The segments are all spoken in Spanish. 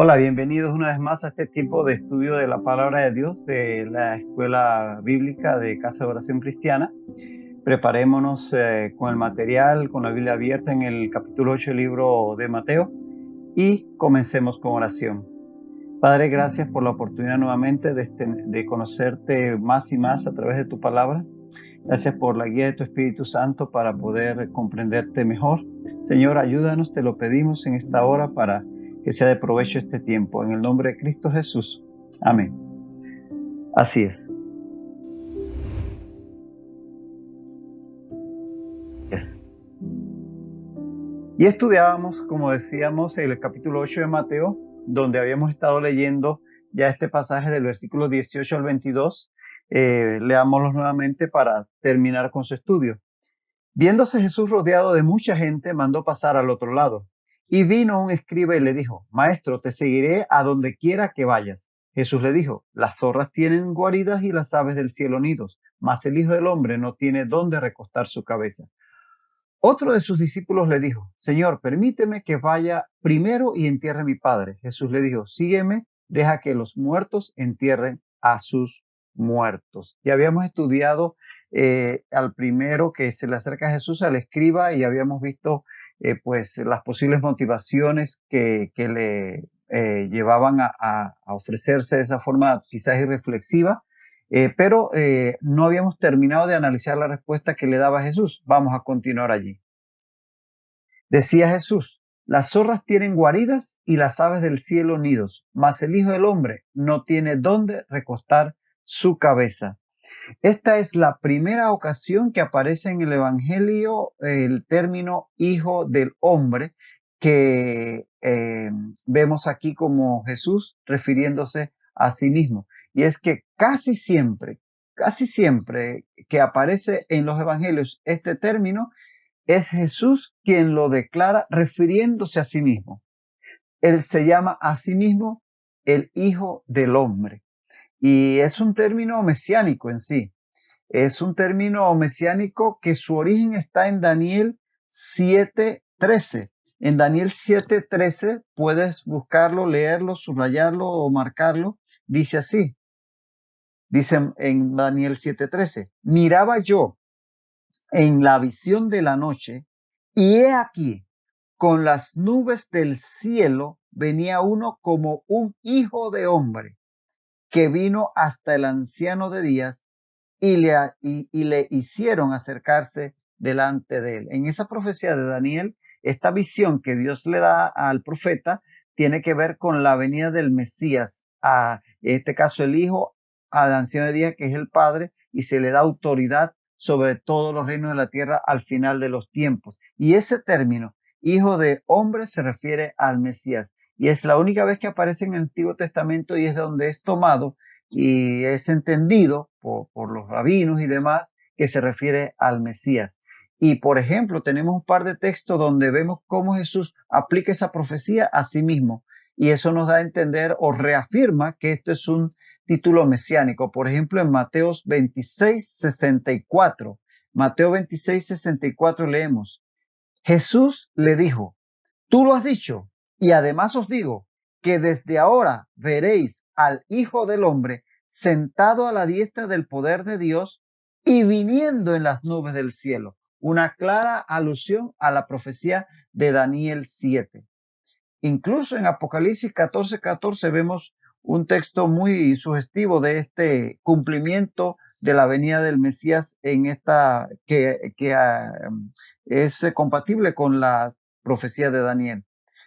Hola, bienvenidos una vez más a este tiempo de estudio de la palabra de Dios de la Escuela Bíblica de Casa de Oración Cristiana. Preparémonos con el material, con la Biblia abierta en el capítulo 8 del libro de Mateo y comencemos con oración. Padre, gracias por la oportunidad nuevamente de conocerte más y más a través de tu palabra. Gracias por la guía de tu Espíritu Santo para poder comprenderte mejor. Señor, ayúdanos, te lo pedimos en esta hora para que sea de provecho este tiempo. En el nombre de Cristo Jesús. Amén. Así es. Yes. Y estudiábamos, como decíamos, el capítulo 8 de Mateo, donde habíamos estado leyendo ya este pasaje del versículo 18 al 22. Leámoslos nuevamente para terminar con su estudio. Viéndose Jesús rodeado de mucha gente, mandó pasar al otro lado. Y vino un escriba y le dijo: Maestro, te seguiré a donde quiera que vayas. Jesús le dijo: Las zorras tienen guaridas y las aves del cielo nidos, mas el Hijo del Hombre no tiene dónde recostar su cabeza. Otro de sus discípulos le dijo: Señor, permíteme que vaya primero y entierre a mi padre. Jesús le dijo: Sígueme, deja que los muertos entierren a sus muertos. Ya habíamos estudiado al primero que se le acerca a Jesús, al escriba, y habíamos visto pues las posibles motivaciones que le llevaban a ofrecerse de esa forma quizás irreflexiva. Pero no habíamos terminado de analizar la respuesta que le daba Jesús. Vamos a continuar allí. Decía Jesús: Las zorras tienen guaridas y las aves del cielo nidos, mas el Hijo del Hombre no tiene dónde recostar su cabeza. Esta es la primera ocasión que aparece en el Evangelio el término Hijo del Hombre, que vemos aquí como Jesús refiriéndose a sí mismo. Y es que casi siempre que aparece en los Evangelios este término, es Jesús quien lo declara refiriéndose a sí mismo. Él se llama a sí mismo el Hijo del Hombre. Y es un término mesiánico en sí. Es un término mesiánico que su origen está en Daniel 7:13. En Daniel 7:13 puedes buscarlo, leerlo, subrayarlo o marcarlo. Dice así. Dice en Daniel 7:13: Miraba yo en la visión de la noche, y he aquí, con las nubes del cielo venía uno como un hijo de hombre, que vino hasta el anciano de días y le hicieron acercarse delante de él. En esa profecía de Daniel, esta visión que Dios le da al profeta tiene que ver con la venida del Mesías, en este caso el Hijo, al anciano de días, que es el Padre, y se le da autoridad sobre todos los reinos de la tierra al final de los tiempos. Y ese término, Hijo de hombre, se refiere al Mesías. Y es la única vez que aparece en el Antiguo Testamento y es donde es tomado y es entendido por los rabinos y demás que se refiere al Mesías. Y por ejemplo, tenemos un par de textos donde vemos cómo Jesús aplica esa profecía a sí mismo, y eso nos da a entender o reafirma que esto es un título mesiánico. Por ejemplo, en Mateo 26:64. Mateo 26:64 leemos: Jesús le dijo: Tú lo has dicho, y además os digo que desde ahora veréis al Hijo del Hombre sentado a la diestra del poder de Dios y viniendo en las nubes del cielo. Una clara alusión a la profecía de Daniel 7. Incluso en Apocalipsis 14:14 vemos un texto muy sugestivo de este cumplimiento de la venida del Mesías en esta que es compatible con la profecía de Daniel.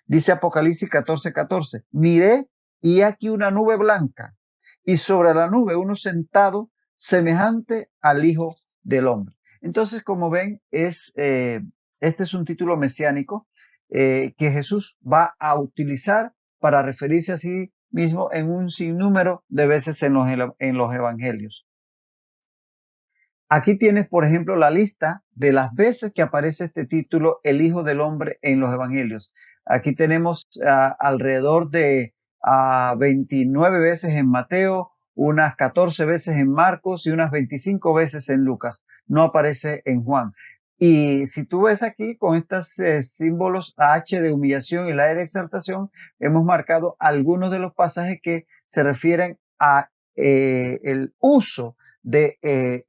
Dice Apocalipsis 14:14: Miré y he aquí una nube blanca, y sobre la nube uno sentado semejante al Hijo del Hombre. Entonces, como ven, este es un título mesiánico que Jesús va a utilizar para referirse a sí mismo en un sinnúmero de veces en los evangelios. Aquí tienes, por ejemplo, la lista de las veces que aparece este título, el Hijo del Hombre, en los evangelios. Aquí tenemos alrededor de 29 veces en Mateo, unas 14 veces en Marcos y unas 25 veces en Lucas. No aparece en Juan. Y si tú ves aquí con estos símbolos H de humillación y la E de exaltación, hemos marcado algunos de los pasajes que se refieren a el uso de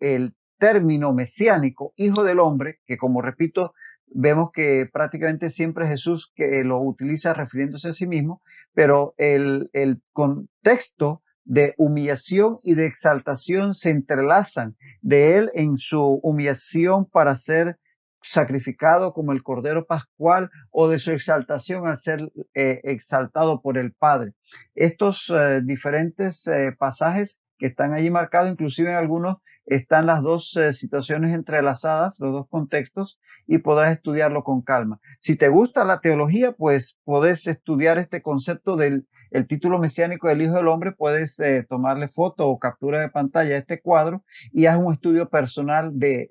el término mesiánico, hijo del hombre, que como repito, vemos que prácticamente siempre Jesús que lo utiliza refiriéndose a sí mismo, pero el contexto de humillación y de exaltación se entrelazan de él en su humillación para ser sacrificado como el Cordero Pascual o de su exaltación al ser exaltado por el Padre. Estos diferentes pasajes que están allí marcados, inclusive en algunos están las dos situaciones entrelazadas, los dos contextos, y podrás estudiarlo con calma. Si te gusta la teología, pues podés estudiar este concepto del el título mesiánico del Hijo del Hombre, puedes tomarle foto o captura de pantalla a este cuadro y haz un estudio personal de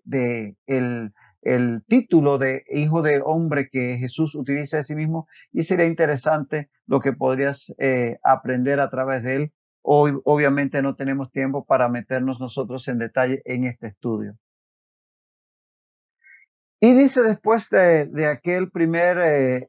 el título de Hijo del Hombre que Jesús utiliza de sí mismo y sería interesante lo que podrías aprender a través de él. Hoy obviamente no tenemos tiempo para meternos nosotros en detalle en este estudio. Y dice después de aquel primer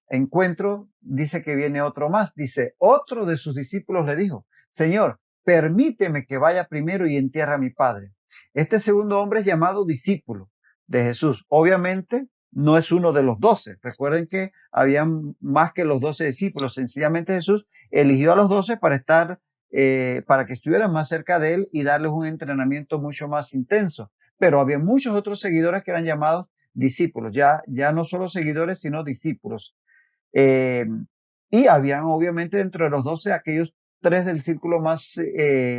encuentro, dice que viene otro más. Dice, otro de sus discípulos le dijo, Señor, permíteme que vaya primero y entierre a mi padre. Este segundo hombre es llamado discípulo de Jesús. Obviamente no es uno de los 12. Recuerden que habían más que los 12 discípulos. Sencillamente Jesús eligió a los 12 para estar, para que estuvieran más cerca de él y darles un entrenamiento mucho más intenso, pero había muchos otros seguidores que eran llamados discípulos, ya no solo seguidores, sino discípulos. Eh, y habían obviamente dentro de los 12 aquellos tres del círculo más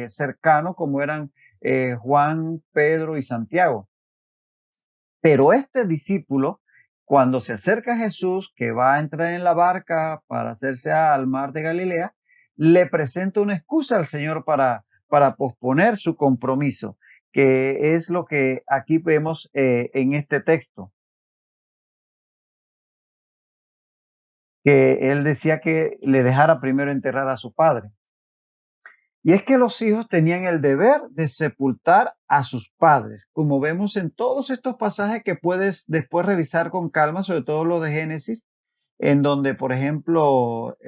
cercano, como eran Juan, Pedro y Santiago. Pero este discípulo, cuando se acerca a Jesús, que va a entrar en la barca para hacerse al mar de Galilea, le presenta una excusa al Señor para posponer su compromiso, que es lo que aquí vemos en este texto, que él decía que le dejara primero enterrar a su padre. Y es que los hijos tenían el deber de sepultar a sus padres, como vemos en todos estos pasajes que puedes después revisar con calma, sobre todo los de Génesis, en donde, por ejemplo,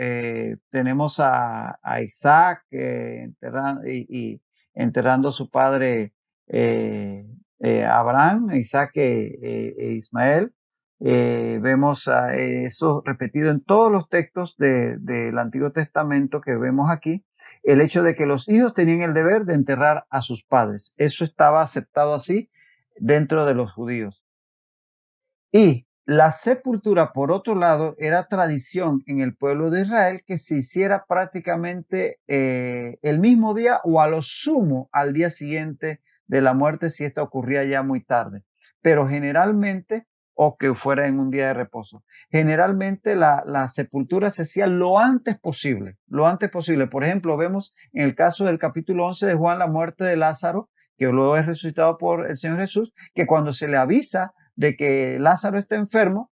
tenemos a Isaac y enterrando a su padre Abraham, Isaac e Ismael. Vemos a eso repetido en todos los textos del Antiguo Testamento que vemos aquí, el hecho de que los hijos tenían el deber de enterrar a sus padres. Eso estaba aceptado así dentro de los judíos. Y la sepultura, por otro lado, era tradición en el pueblo de Israel que se hiciera prácticamente el mismo día o a lo sumo al día siguiente de la muerte si esto ocurría ya muy tarde. Pero generalmente, o que fuera en un día de reposo, generalmente la sepultura se hacía lo antes posible, lo antes posible. Por ejemplo, vemos en el caso del capítulo 11 de Juan la muerte de Lázaro, que luego es resucitado por el Señor Jesús, que cuando se le avisa de que Lázaro está enfermo,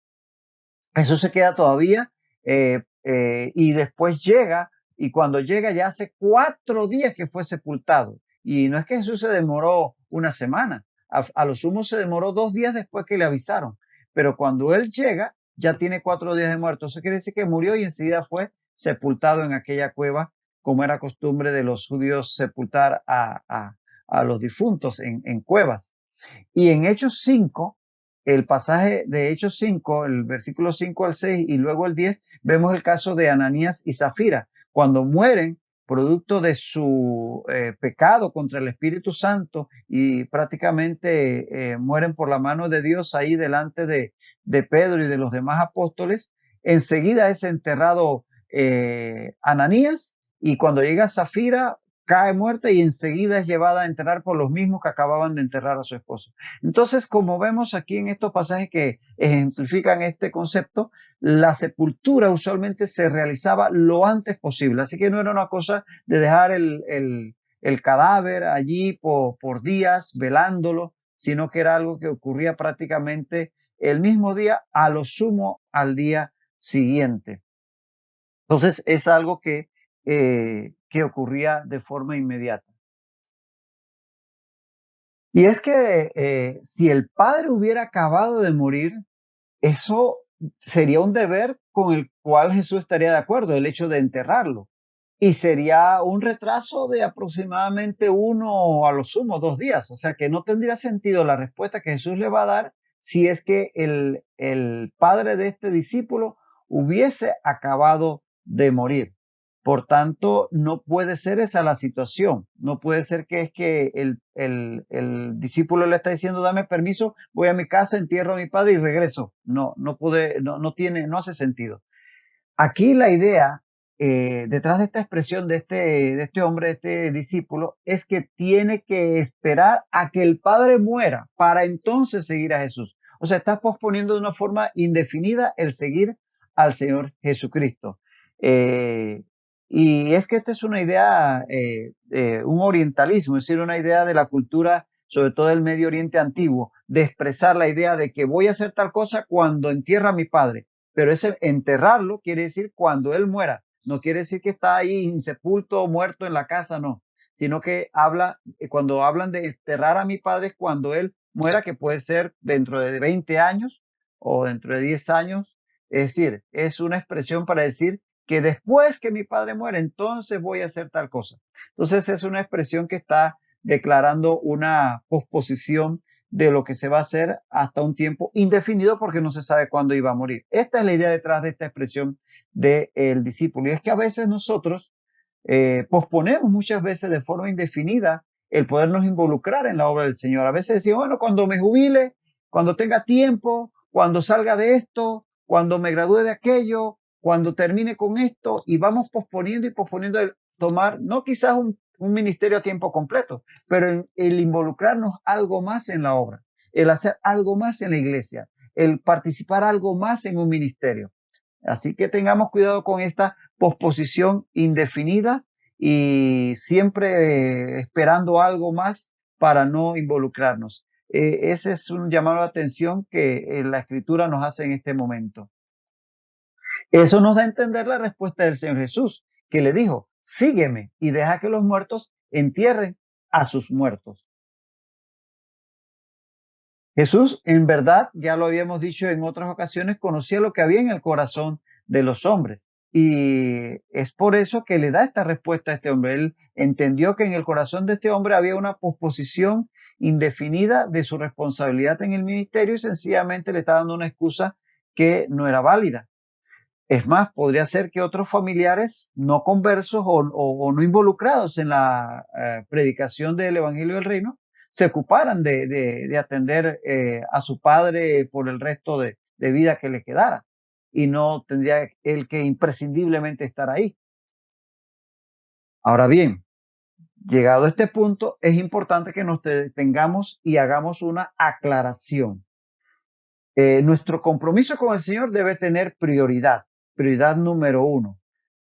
Jesús se queda todavía y después llega, y cuando llega ya hace 4 días que fue sepultado. Y no es que Jesús se demoró una semana, a lo sumo se demoró 2 días después que le avisaron, pero cuando él llega ya tiene 4 días de muerto. Eso quiere decir que murió y enseguida fue sepultado en aquella cueva, como era costumbre de los judíos sepultar a los difuntos en cuevas. Y en Hechos 5, el pasaje de Hechos 5, el versículo 5 al 6 y luego el 10, vemos el caso de Ananías y Zafira, cuando mueren producto de su pecado contra el Espíritu Santo y prácticamente mueren por la mano de Dios ahí delante de Pedro y de los demás apóstoles. Enseguida es enterrado Ananías y cuando llega Zafira cae muerta y enseguida es llevada a enterrar por los mismos que acababan de enterrar a su esposo. Entonces, como vemos aquí en estos pasajes que ejemplifican este concepto, la sepultura usualmente se realizaba lo antes posible. Así que no era una cosa de dejar el cadáver allí por días velándolo, sino que era algo que ocurría prácticamente el mismo día, a lo sumo al día siguiente. Entonces, es algo que ocurría de forma inmediata. Y es que si el padre hubiera acabado de morir, eso sería un deber con el cual Jesús estaría de acuerdo, el hecho de enterrarlo. Y sería un retraso de aproximadamente 1 a lo sumo 2 días. O sea que no tendría sentido la respuesta que Jesús le va a dar si es que el padre de este discípulo hubiese acabado de morir. Por tanto, no puede ser esa la situación. No puede ser que es que el discípulo le está diciendo, dame permiso, voy a mi casa, entierro a mi padre y regreso. No, no puede, no hace sentido. Aquí la idea detrás de esta expresión de este hombre, de este discípulo, es que tiene que esperar a que el padre muera para entonces seguir a Jesús. O sea, está posponiendo de una forma indefinida el seguir al Señor Jesucristo. Eh, y es que esta es una idea, un orientalismo, es decir, una idea de la cultura, sobre todo del Medio Oriente antiguo, de expresar la idea de que voy a hacer tal cosa cuando entierra a mi padre. Pero ese enterrarlo quiere decir cuando él muera. No quiere decir que está ahí insepulto, muerto en la casa, no. Sino que cuando hablan de enterrar a mi padre es cuando él muera, que puede ser dentro de 20 años o dentro de 10 años. Es decir, es una expresión para decir que después que mi padre muere, entonces voy a hacer tal cosa. Entonces es una expresión que está declarando una posposición de lo que se va a hacer hasta un tiempo indefinido porque no se sabe cuándo iba a morir. Esta es la idea detrás de esta expresión del discípulo. Y es que a veces nosotros posponemos muchas veces de forma indefinida el podernos involucrar en la obra del Señor. A veces decimos, bueno, cuando me jubile, cuando tenga tiempo, cuando salga de esto, cuando me gradúe de aquello, cuando termine con esto, y vamos posponiendo y posponiendo el tomar, no quizás un ministerio a tiempo completo, pero el involucrarnos algo más en la obra, el hacer algo más en la iglesia, el participar algo más en un ministerio. Así que tengamos cuidado con esta posposición indefinida y siempre esperando algo más para no involucrarnos. Ese es un llamado de atención que la escritura nos hace en este momento. Eso nos da a entender la respuesta del Señor Jesús, que le dijo, sígueme y deja que los muertos entierren a sus muertos. Jesús, en verdad, ya lo habíamos dicho en otras ocasiones, conocía lo que había en el corazón de los hombres. Y es por eso que le da esta respuesta a este hombre. Él entendió que en el corazón de este hombre había una posposición indefinida de su responsabilidad en el ministerio y sencillamente le está dando una excusa que no era válida. Es más, podría ser que otros familiares no conversos o no involucrados en la predicación del Evangelio del Reino se ocuparan de atender a su padre por el resto de vida que le quedara y no tendría él que imprescindiblemente estar ahí. Ahora bien, llegado a este punto, es importante que nos detengamos y hagamos una aclaración. Nuestro compromiso con el Señor debe tener prioridad, prioridad número uno.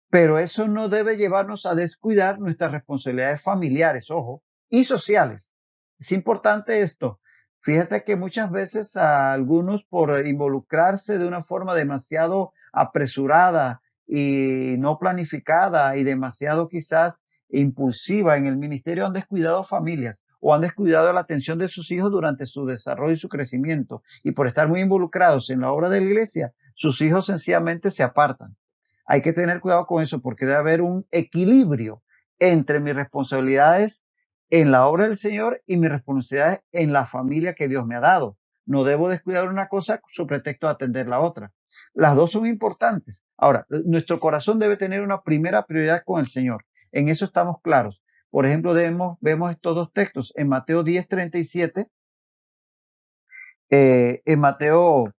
Pero eso no debe llevarnos a descuidar nuestras responsabilidades familiares, ojo, y sociales. Es importante esto. Fíjate que muchas veces a algunos por involucrarse de una forma demasiado apresurada y no planificada y demasiado quizás impulsiva en el ministerio han descuidado familias o han descuidado la atención de sus hijos durante su desarrollo y su crecimiento. Y por estar muy involucrados en la obra de la iglesia, sus hijos sencillamente se apartan. Hay que tener cuidado con eso porque debe haber un equilibrio entre mis responsabilidades en la obra del Señor y mis responsabilidades en la familia que Dios me ha dado. No debo descuidar una cosa su pretexto de atender la otra. Las dos son importantes. Ahora, nuestro corazón debe tener una primera prioridad con el Señor. En eso estamos claros. Por ejemplo, vemos estos dos textos en Mateo 10:37, en Mateo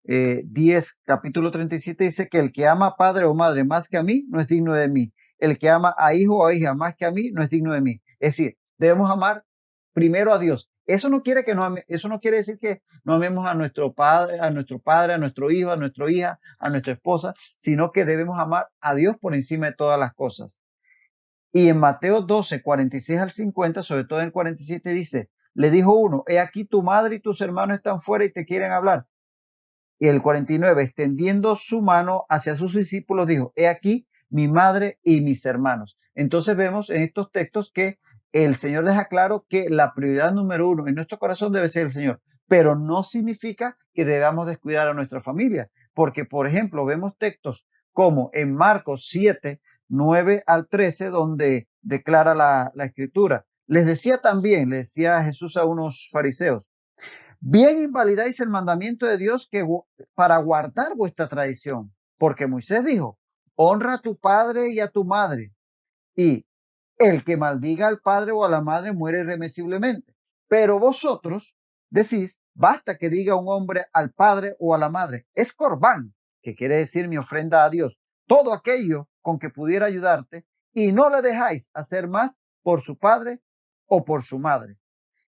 10, capítulo 37 dice que el que ama a padre o madre más que a mí no es digno de mí. El que ama a hijo o a hija más que a mí no es digno de mí. Es decir, debemos amar primero a Dios. Eso no quiere decir que no amemos a nuestro padre, a nuestro hijo, a nuestra hija, a nuestra esposa, sino que debemos amar a Dios por encima de todas las cosas. Y en Mateo 12, 46 al 50, sobre todo en el 47 dice, le dijo uno, he aquí tu madre y tus hermanos están fuera y te quieren hablar. Y el 49, extendiendo su mano hacia sus discípulos, dijo, he aquí mi madre y mis hermanos. Entonces vemos en estos textos que el Señor deja claro que la prioridad número uno en nuestro corazón debe ser el Señor, pero no significa que debamos descuidar a nuestra familia, porque, por ejemplo, vemos textos como en Marcos 7, 9 al 13, donde declara la Escritura. Les decía también, le decía Jesús a unos fariseos, bien invalidáis el mandamiento de Dios para guardar vuestra tradición, porque Moisés dijo, honra a tu padre y a tu madre, y el que maldiga al padre o a la madre muere irremisiblemente. Pero vosotros decís, basta que diga un hombre al padre o a la madre, es corbán, que quiere decir mi ofrenda a Dios, todo aquello con que pudiera ayudarte, y no le dejáis hacer más por su padre o por su madre,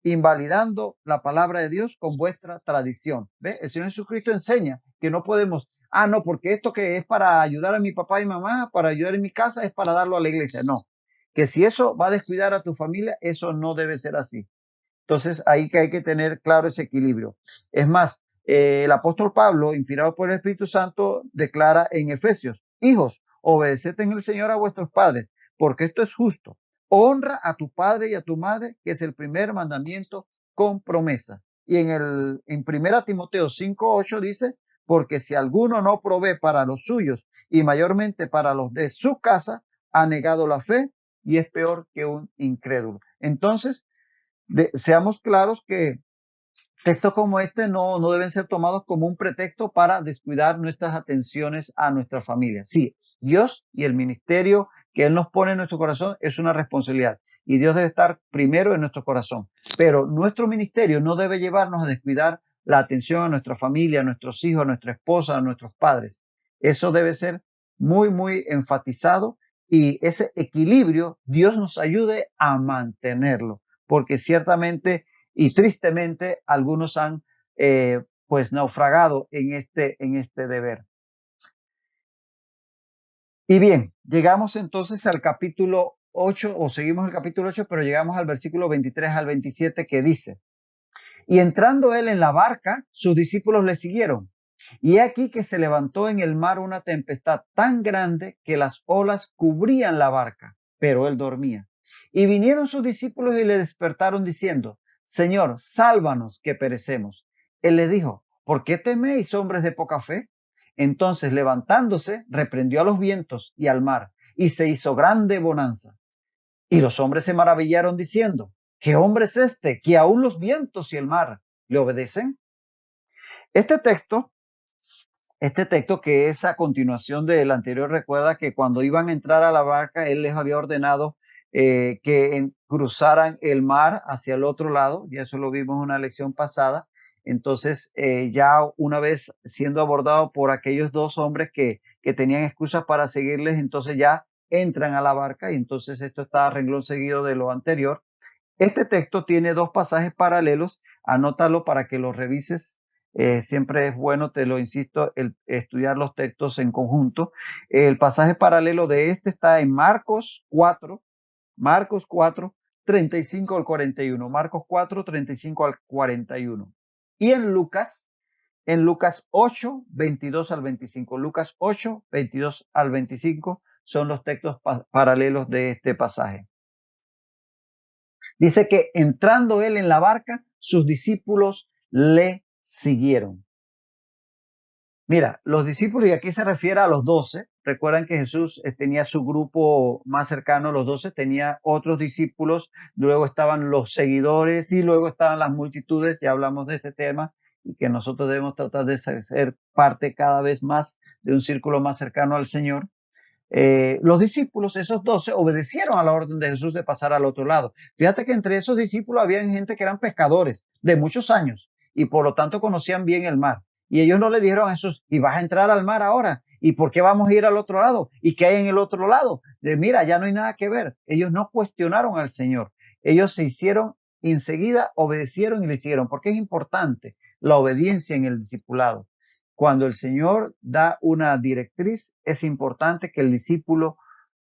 invalidando la palabra de Dios con vuestra tradición. ¿Ve? El Señor Jesucristo enseña que no podemos, no, porque esto que es para ayudar a mi papá y mamá, para ayudar en mi casa, es para darlo a la iglesia. No, que si eso va a descuidar a tu familia, eso no debe ser así. Entonces, ahí que hay que tener claro ese equilibrio. Es más, el apóstol Pablo, inspirado por el Espíritu Santo, declara en Efesios, hijos, obedeced en el Señor a vuestros padres, porque esto es justo. Honra a tu padre y a tu madre, que es el primer mandamiento con promesa. Y en 1 Timoteo 5:8 dice, porque si alguno no provee para los suyos y mayormente para los de su casa, ha negado la fe y es peor que un incrédulo. Entonces, seamos claros que textos como este no deben ser tomados como un pretexto para descuidar nuestras atenciones a nuestra familia. Sí, Dios y el ministerio que Él nos pone en nuestro corazón es una responsabilidad y Dios debe estar primero en nuestro corazón. Pero nuestro ministerio no debe llevarnos a descuidar la atención a nuestra familia, a nuestros hijos, a nuestra esposa, a nuestros padres. Eso debe ser muy, muy enfatizado y ese equilibrio Dios nos ayude a mantenerlo, porque ciertamente y tristemente algunos han pues naufragado en este deber. Y bien, llegamos entonces al capítulo 8, o seguimos el capítulo 8, pero llegamos al versículo 23 al 27 que dice, y entrando él en la barca, sus discípulos le siguieron. Y he aquí que se levantó en el mar una tempestad tan grande que las olas cubrían la barca, pero él dormía. Y vinieron sus discípulos y le despertaron diciendo, Señor, sálvanos que perecemos. Él les dijo, ¿por qué teméis, hombres de poca fe? Entonces, levantándose, reprendió a los vientos y al mar, y se hizo grande bonanza. Y los hombres se maravillaron diciendo, ¿qué hombre es este que aún los vientos y el mar le obedecen? Este texto Este texto que es a continuación del anterior, recuerda que cuando iban a entrar a la barca, él les había ordenado que cruzaran el mar hacia el otro lado, y eso lo vimos en una lección pasada. Entonces, ya una vez siendo abordado por aquellos dos hombres que tenían excusas para seguirles, entonces ya entran a la barca, y entonces esto está a renglón seguido de lo anterior. Este texto tiene dos pasajes paralelos, anótalo para que los revises. Siempre es bueno, te lo insisto, estudiar los textos en conjunto. El pasaje paralelo de este está en Marcos 4, 35 al 41. Marcos 4, 35 al 41. Y en Lucas 8, 22 al 25. Lucas 8, 22 al 25 son los textos paralelos de este pasaje. Dice que entrando él en la barca, sus discípulos le siguieron. Mira, los discípulos, y aquí se refiere a los 12, recuerdan que Jesús tenía su grupo más cercano, los 12, tenía otros discípulos, luego estaban los seguidores y luego estaban las multitudes, ya hablamos de ese tema, y que nosotros debemos tratar de ser parte cada vez más de un círculo más cercano al Señor. Los discípulos, esos 12, obedecieron a la orden de Jesús de pasar al otro lado. Fíjate que entre esos discípulos había gente que eran pescadores de muchos años y por lo tanto conocían bien el mar. Y ellos no le dijeron a Jesús, ¿y vas a entrar al mar ahora? ¿Y por qué vamos a ir al otro lado? ¿Y qué hay en el otro lado? Mira, ya no hay nada que ver. Ellos no cuestionaron al Señor. Ellos se hicieron enseguida, obedecieron y le hicieron, porque es importante la obediencia en el discipulado. Cuando el Señor da una directriz, es importante que el discípulo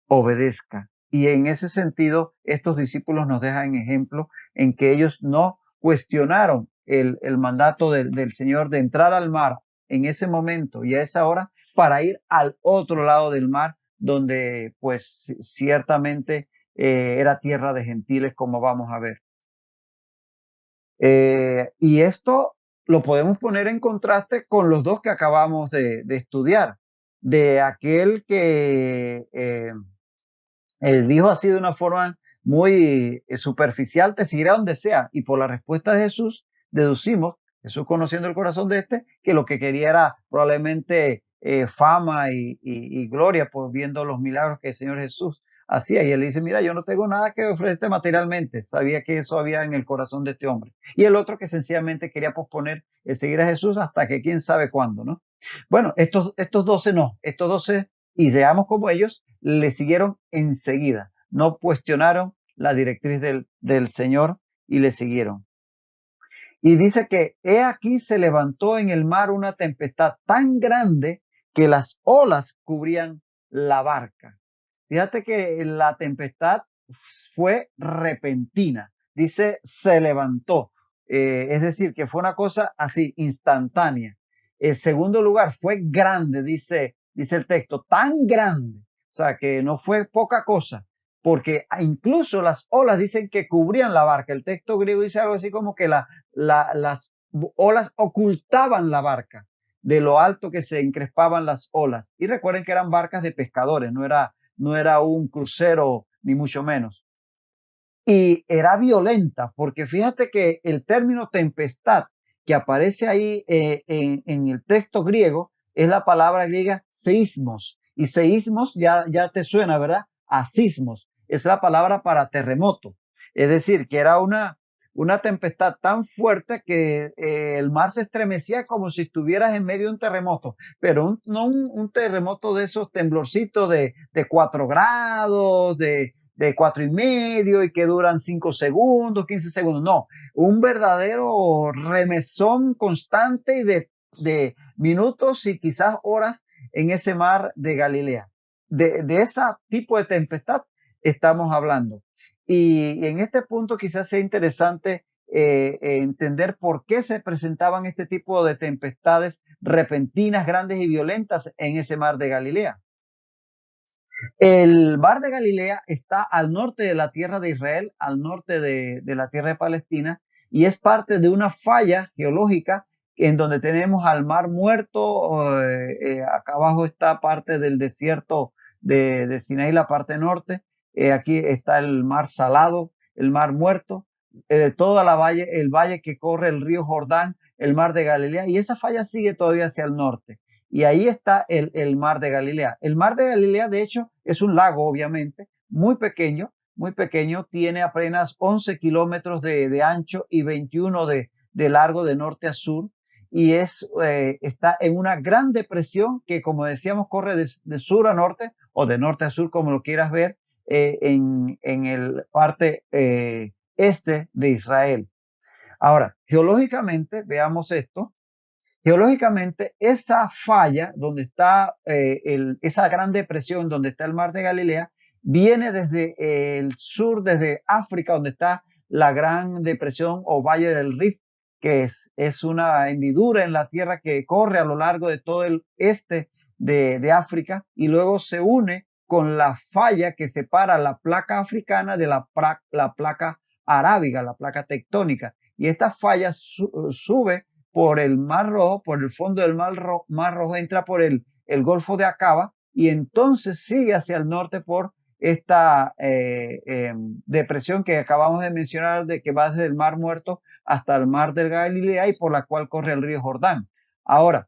obedezca. Y en ese sentido, estos discípulos nos dejan ejemplo en que ellos no cuestionaron el mandato del Señor de entrar al mar en ese momento y a esa hora para ir al otro lado del mar, donde pues ciertamente era tierra de gentiles, como vamos a ver. Y esto lo podemos poner en contraste con los dos que acabamos de estudiar, de aquel que dijo así de una forma muy superficial, te seguirá donde sea. Y por la respuesta de Jesús, deducimos, Jesús conociendo el corazón de este, que lo que quería era probablemente fama y gloria por viendo los milagros que el Señor Jesús hacía. Y él dice, mira, yo no tengo nada que ofrecerte materialmente. Sabía que eso había en el corazón de este hombre. Y el otro que sencillamente quería posponer el seguir a Jesús hasta que quién sabe cuándo, ¿no? Bueno, estos 12 no, estos 12 y veamos cómo ellos le siguieron enseguida. No cuestionaron la directriz del Señor y le siguieron. Y dice que he aquí se levantó en el mar una tempestad tan grande que las olas cubrían la barca. Fíjate que la tempestad fue repentina. Dice se levantó. Es decir, que fue una cosa así instantánea. En segundo lugar, fue grande, dice el texto, tan grande. O sea, que no fue poca cosa, porque incluso las olas dicen que cubrían la barca. El texto griego dice algo así como que las olas ocultaban la barca de lo alto que se encrespaban las olas. Y recuerden que eran barcas de pescadores, no era un crucero ni mucho menos. Y era violenta, porque fíjate que el término tempestad que aparece ahí en el texto griego es la palabra griega seísmos. Y seísmos ya te suena, ¿verdad? A sismos. Es la palabra para terremoto. Es decir, que era una tempestad tan fuerte que el mar se estremecía como si estuvieras en medio de un terremoto, pero no un terremoto de esos temblorcitos de 4 grados, de 4,5 y que duran 5 segundos, 15 segundos. No, un verdadero remesón constante y de minutos y quizás horas en ese mar de Galilea. De ese tipo de tempestad estamos hablando. Y en este punto quizás sea interesante entender por qué se presentaban este tipo de tempestades repentinas, grandes y violentas en ese mar de Galilea. El mar de Galilea está al norte de la tierra de Israel, al norte de la tierra de Palestina, y es parte de una falla geológica en donde tenemos al mar muerto. Acá abajo está parte del desierto de Sinaí, la parte norte. Aquí está el mar salado, el mar muerto, toda la valle, el valle que corre el río Jordán, el mar de Galilea, y esa falla sigue todavía hacia el norte. Y ahí está el mar de Galilea. El mar de Galilea, de hecho, es un lago, obviamente, muy pequeño, tiene apenas 11 kilómetros de ancho y 21 de largo de norte a sur. Y está en una gran depresión que, como decíamos, corre de sur a norte o de norte a sur, como lo quieras ver, en el parte este de Israel. Ahora, geológicamente, veamos esto. Geológicamente, esa falla donde está esa gran depresión donde está el mar de Galilea, viene desde el sur, desde África, donde está la gran depresión o valle del Rift, que es una hendidura en la tierra que corre a lo largo de todo el este de África y luego se une con la falla que separa la placa africana de la placa arábiga, la placa tectónica. Y esta falla sube por el Mar Rojo, por el fondo del Mar Rojo, entra por el Golfo de Acaba y entonces sigue hacia el norte por esta depresión que acabamos de mencionar, de que va desde el Mar Muerto hasta el Mar del Galilea y por la cual corre el río Jordán. Ahora,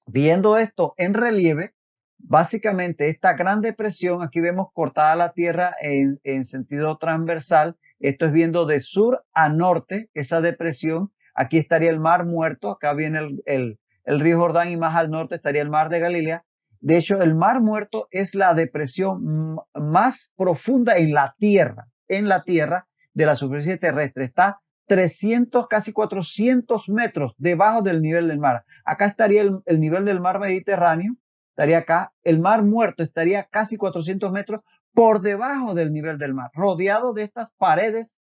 viendo esto en relieve, básicamente esta gran depresión, aquí vemos cortada la tierra en sentido transversal, esto es viendo de sur a norte esa depresión. Aquí estaría el mar Muerto, acá viene el río Jordán y más al norte estaría el mar de Galilea. De hecho, el mar Muerto es la depresión más profunda en la tierra de la superficie terrestre. Está 300, casi 400 metros debajo del nivel del mar. Acá estaría el nivel del mar Mediterráneo, estaría acá. El mar Muerto estaría casi 400 metros por debajo del nivel del mar, rodeado de estas paredes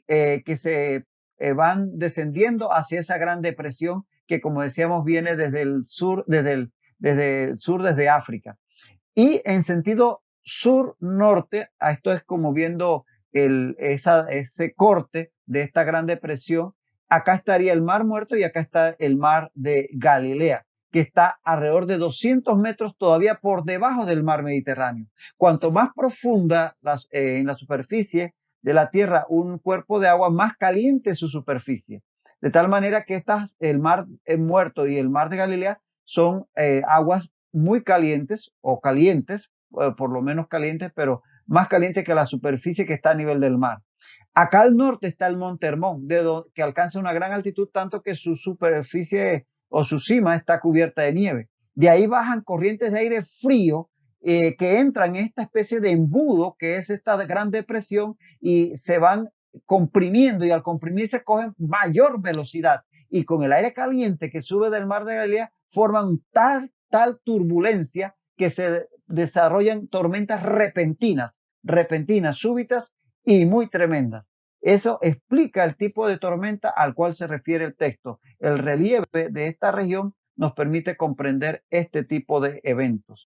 que se van descendiendo hacia esa gran depresión que, como decíamos, viene desde el sur, desde África. Y en sentido sur-norte, esto es como viendo ese corte de esta gran depresión, acá estaría el Mar Muerto y acá está el Mar de Galilea, que está alrededor de 200 metros todavía por debajo del mar Mediterráneo. Cuanto más profunda en la superficie de la Tierra un cuerpo de agua, más caliente es su superficie. De tal manera que el Mar Muerto y el Mar de Galilea son aguas muy calientes o calientes, por lo menos calientes, pero más calientes que la superficie que está a nivel del mar. Acá al norte está el Monte Hermón, que alcanza una gran altitud, tanto que su superficie o su cima está cubierta de nieve. De ahí bajan corrientes de aire frío que entran en esta especie de embudo que es esta gran depresión y se van comprimiendo, y al comprimirse cogen mayor velocidad, y con el aire caliente que sube del mar de Galilea forman tal turbulencia que se desarrollan tormentas repentinas, súbitas y muy tremendas. Eso explica el tipo de tormenta al cual se refiere el texto. El relieve de esta región nos permite comprender este tipo de eventos.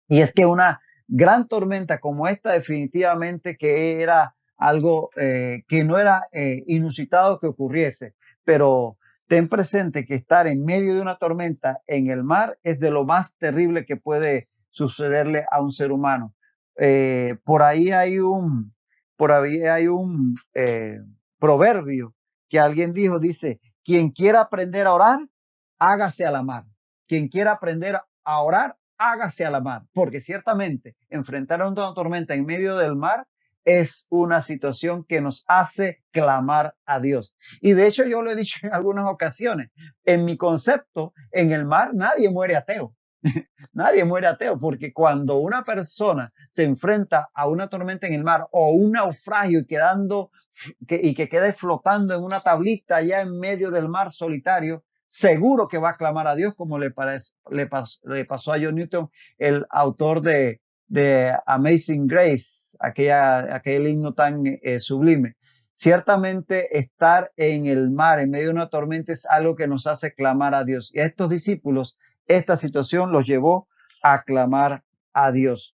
Y es que una gran tormenta como esta definitivamente que era algo que no era inusitado que ocurriese, pero ten presente que estar en medio de una tormenta en el mar es de lo más terrible que puede sucederle a un ser humano. Por ahí hay un proverbio que alguien dice, quien quiera aprender a orar, hágase a la mar. Quien quiera aprender a orar, hágase a la mar, porque ciertamente enfrentar una tormenta en medio del mar es una situación que nos hace clamar a Dios. Y de hecho yo lo he dicho en algunas ocasiones, en mi concepto, en el mar nadie muere ateo. Nadie muere ateo, porque cuando una persona se enfrenta a una tormenta en el mar o un naufragio y que quede flotando en una tablita allá en medio del mar solitario, seguro que va a clamar a Dios, como le pasó a John Newton, el autor de Amazing Grace, aquel himno tan sublime. Ciertamente estar en el mar en medio de una tormenta es algo que nos hace clamar a Dios. Y a estos discípulos esta situación los llevó a clamar a Dios.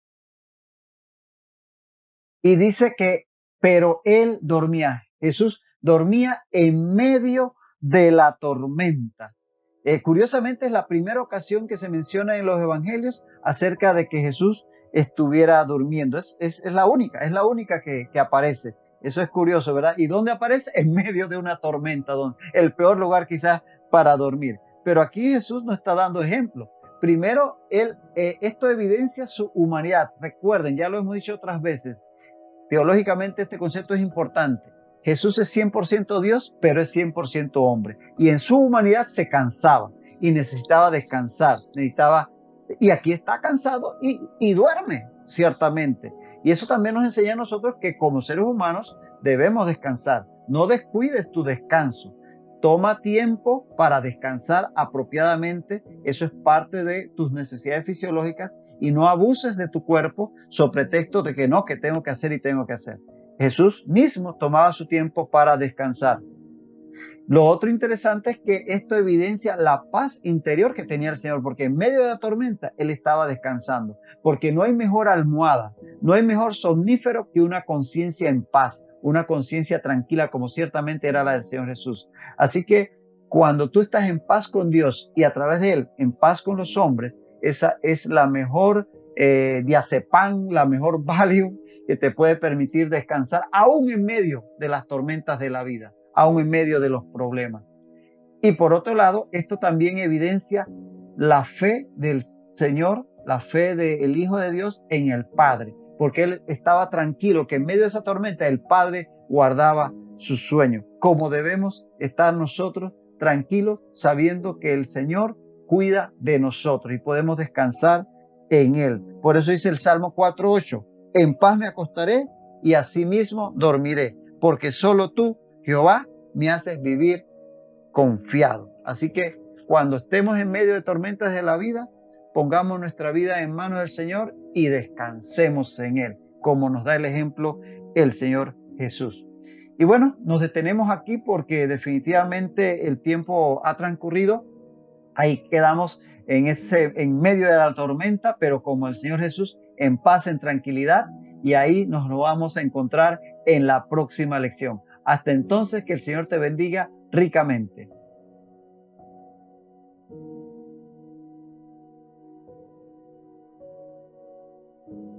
Y dice que, pero él dormía. Jesús dormía en medio de la tormenta. Curiosamente es la primera ocasión que se menciona en los evangelios acerca de que Jesús estuviera durmiendo. Es la única que aparece. Eso es curioso, ¿verdad? ¿Y dónde aparece? En medio de una tormenta, el peor lugar quizás para dormir. Pero aquí Jesús nos está dando ejemplo. Primero, esto evidencia su humanidad. Recuerden, ya lo hemos dicho otras veces, teológicamente este concepto es importante. Jesús es 100% Dios, pero es 100% hombre. Y en su humanidad se cansaba y necesitaba descansar. Y aquí está cansado y duerme, ciertamente. Y eso también nos enseña a nosotros que como seres humanos debemos descansar. No descuides tu descanso. Toma tiempo para descansar apropiadamente. Eso es parte de tus necesidades fisiológicas. Y no abuses de tu cuerpo sobre pretexto de que no, que tengo que hacer y tengo que hacer. Jesús mismo tomaba su tiempo para descansar. Lo otro interesante es que esto evidencia la paz interior que tenía el Señor, porque en medio de la tormenta Él estaba descansando, porque no hay mejor almohada, no hay mejor somnífero que una conciencia en paz, una conciencia tranquila como ciertamente era la del Señor Jesús. Así que cuando tú estás en paz con Dios y a través de Él en paz con los hombres, esa es la mejor diazepam, la mejor Valium que te puede permitir descansar aún en medio de las tormentas de la vida, aún en medio de los problemas. Y por otro lado, esto también evidencia la fe del Señor, la fe del Hijo de Dios en el Padre, porque él estaba tranquilo que en medio de esa tormenta el Padre guardaba su sueño. Como debemos estar nosotros tranquilos sabiendo que el Señor cuida de nosotros y podemos descansar en Él. Por eso dice el Salmo 4:8, en paz me acostaré y asimismo dormiré, porque solo tú, Jehová, me haces vivir confiado. Así que cuando estemos en medio de tormentas de la vida, pongamos nuestra vida en manos del Señor y descansemos en Él, como nos da el ejemplo el Señor Jesús. Y bueno, nos detenemos aquí porque definitivamente el tiempo ha transcurrido. Ahí quedamos en medio de la tormenta, pero como el Señor Jesús en paz, en tranquilidad, y ahí nos lo vamos a encontrar en la próxima lección. Hasta entonces, que el Señor te bendiga ricamente.